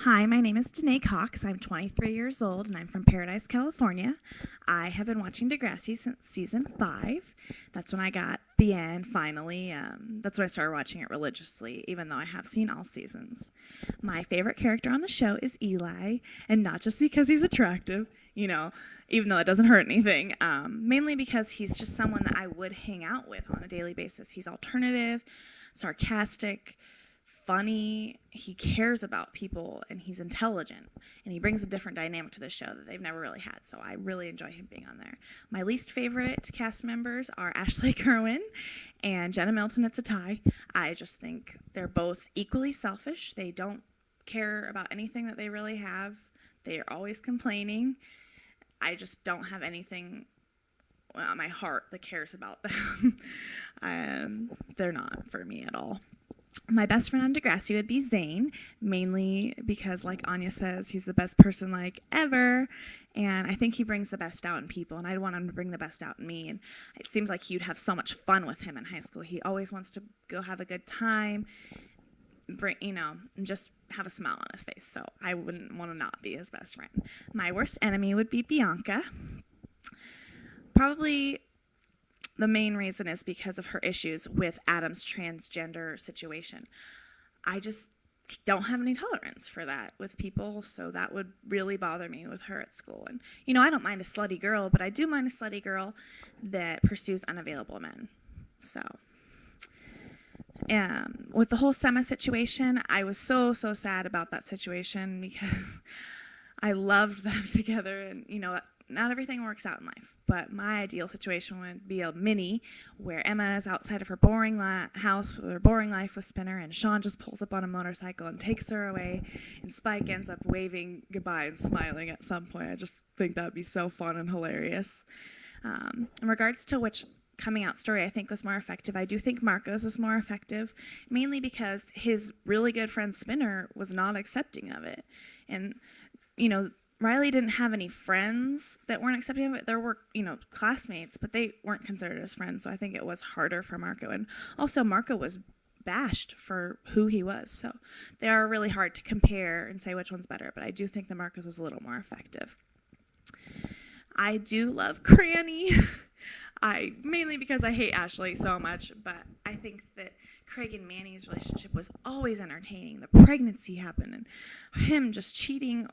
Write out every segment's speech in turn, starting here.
Hi, my name is Danae Cox. I'm 23 years old and I'm from Paradise, California. I have been watching Degrassi since season 5. That's when I got the end, finally. That's when I started watching it religiously, even though I have seen all seasons. My favorite character on the show is Eli, and not just because he's attractive, even though it doesn't hurt anything, mainly because he's just someone that I would hang out with on a daily basis. He's alternative, sarcastic, funny, he cares about people, and he's intelligent, and he brings a different dynamic to the show that they've never really had, so I really enjoy him being on there. My least favorite cast members are Ashley Kerwin and Jenna Milton. It's a tie. I just think they're both equally selfish. They don't care about anything that they really have. They are always complaining. I just don't have anything on my heart that cares about them. They're not for me at all. My best friend on Degrassi would be Zane, mainly because, like Anya says, he's the best person ever, and I think he brings the best out in people, and I'd want him to bring the best out in me, and it seems like you'd have so much fun with him in high school. He always wants to go have a good time, and just have a smile on his face, so I wouldn't want to not be his best friend. My worst enemy would be Bianca. Probably the main reason is because of her issues with Adam's transgender situation. I just don't have any tolerance for that with people, so that would really bother me with her at school. And, I don't mind a slutty girl, but I do mind a slutty girl that pursues unavailable men. So, with the whole Sema situation, I was so sad about that situation because I loved them together, and, not everything works out in life, but my ideal situation would be a mini where Emma is outside of her boring house with her boring life with Spinner, and Sean just pulls up on a motorcycle and takes her away, and Spike ends up waving goodbye and smiling at some point. I just think that would be so fun and hilarious. In regards to which coming out story I think was more effective, I do think Marco's was more effective, mainly because his really good friend Spinner was not accepting of it. And, Riley didn't have any friends that weren't accepting of it. There were, classmates, but they weren't considered as friends, so I think it was harder for Marco. And also, Marco was bashed for who he was, so they are really hard to compare and say which one's better, but I do think the Marco's was a little more effective. I do love Cranny. Mainly because I hate Ashley so much, but I think that Craig and Manny's relationship was always entertaining. The pregnancy happened, and him just cheating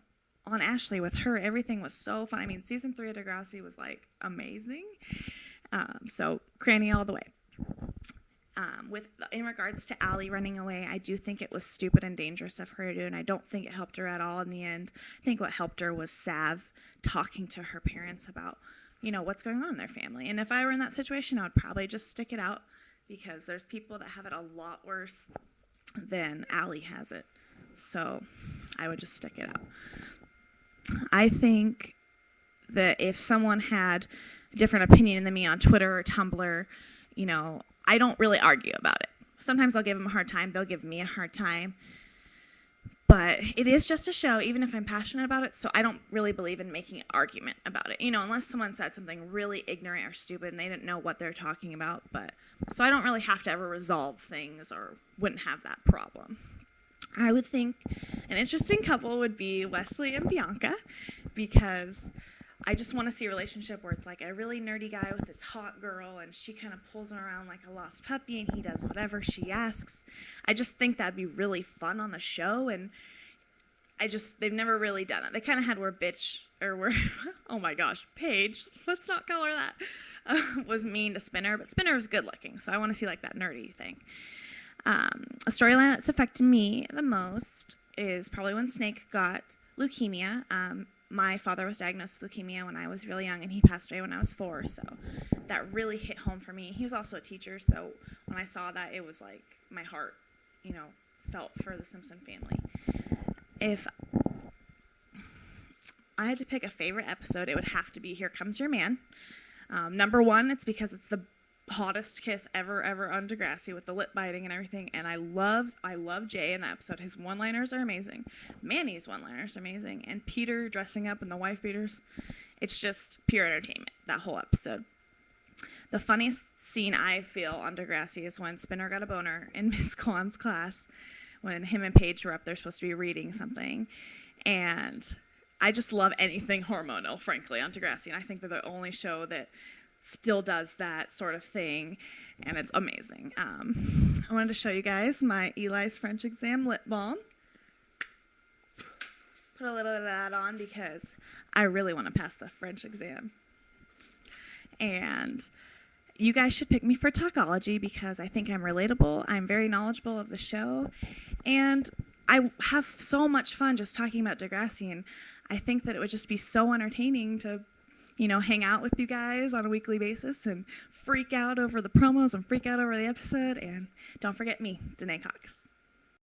on Ashley with her, everything was so fun. I mean, season 3 of Degrassi was amazing. So Cranny all the way. In regards to Allie running away, I do think it was stupid and dangerous of her to do, and I don't think it helped her at all in the end. I think what helped her was Sav talking to her parents about, what's going on in their family. And if I were in that situation, I would probably just stick it out, because there's people that have it a lot worse than Allie has it. So I would just stick it out. I think that if someone had a different opinion than me on Twitter or Tumblr, I don't really argue about it. Sometimes I'll give them a hard time. They'll give me a hard time. But it is just a show, even if I'm passionate about it, so I don't really believe in making an argument about it, unless someone said something really ignorant or stupid and they didn't know what they're talking about. So I don't really have to ever resolve things or wouldn't have that problem. I would think an interesting couple would be Wesley and Bianca, because I just want to see a relationship where it's a really nerdy guy with this hot girl, and she kind of pulls him around like a lost puppy, and he does whatever she asks. I just think that'd be really fun on the show, and they've never really done that. They kind of had oh my gosh, Paige, let's not call her that, was mean to Spinner, but Spinner was good looking, so I want to see that nerdy thing. A storyline that's affected me the most is probably when Snake got leukemia. My father was diagnosed with leukemia when I was really young, and he passed away when I was 4, so that really hit home for me. He was also a teacher, so when I saw that, it was my heart, felt for the Simpson family. If I had to pick a favorite episode, it would have to be Here Comes Your Man. Number 1, it's because it's the hottest kiss ever on Degrassi with the lip biting and everything, and I love Jay in that episode. His one-liners are amazing. Manny's one-liners are amazing, and Peter dressing up in the wife beaters. It's just pure entertainment, that whole episode. The funniest scene I feel on Degrassi is when Spinner got a boner in Miss Kwan's class when him and Paige were up there supposed to be reading something. And I just love anything hormonal, frankly, on Degrassian. I think they're the only show that still does that sort of thing, and it's amazing. I wanted to show you guys my Eli's French exam lip balm. Put a little bit of that on because I really want to pass the French exam. And you guys should pick me for TalkOlogy because I think I'm relatable. I'm very knowledgeable of the show. And I have so much fun just talking about Degrassian. I think that it would just be so entertaining to, hang out with you guys on a weekly basis and freak out over the promos and freak out over the episode. And don't forget me, Danae Cox.